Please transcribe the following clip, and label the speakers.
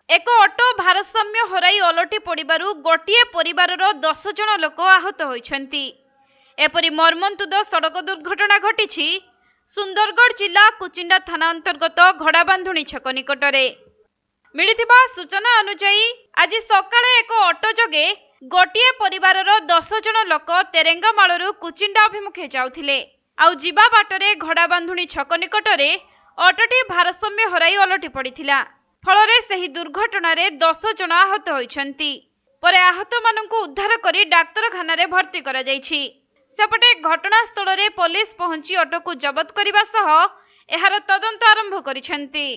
Speaker 1: ଏକ ଅଟୋ ଭାରସାମ୍ୟ ହରାଇ ଓଲଟି ପଡ଼ିବାରୁ ଗୋଟିଏ ପରିବାରର 10 ଜଣ ଲୋକ ଆହତ ହୋଇଛନ୍ତି। ଏପରି ମର୍ମନ୍ତୁଦ ସଡ଼କ ଦୁର୍ଘଟଣା ଘଟିଛି ସୁନ୍ଦରଗଡ଼ ଜିଲ୍ଲା କୁଚିଣ୍ଡା ଥାନା ଅନ୍ତର୍ଗତ ଘୋଡ଼ାବାନ୍ଧୁଣୀ ଛକ ନିକଟରେ। ମିଳିଥିବା ସୂଚନା ଅନୁଯାୟୀ ଆଜି ସକାଳେ ଏକ ଅଟୋ ଯୋଗେ ଗୋଟିଏ ପରିବାରର 10 ଜଣ ଲୋକ ତେରେଙ୍ଗାମାଳରୁ କୁଚିଣ୍ଡା ଅଭିମୁଖେ ଯାଉଥିଲେ। ଆଉ ଯିବା ବାଟରେ ଘୋଡ଼ାବାନ୍ଧୁଣୀ ଛକ ନିକଟରେ ଅଟୋଟି ଭାରସାମ୍ୟ ହରାଇ ଓଲଟି ପଡ଼ିଥିଲା। ଫଳରେ ସେହି ଦୁର୍ଘଟଣାରେ 10 ଜଣ ଆହତ ହୋଇଛନ୍ତି। ପରେ ଆହତମାନଙ୍କୁ ଉଦ୍ଧାର କରି ଡାକ୍ତରଖାନାରେ ଭର୍ତ୍ତି କରାଯାଇଛି। ସେପଟେ ଘଟଣାସ୍ଥଳରେ ପୋଲିସ ପହଞ୍ଚି ଅଟୋକୁ ଜବତ କରିବା ସହ ଏହାର ତଦନ୍ତ ଆରମ୍ଭ କରିଛନ୍ତି।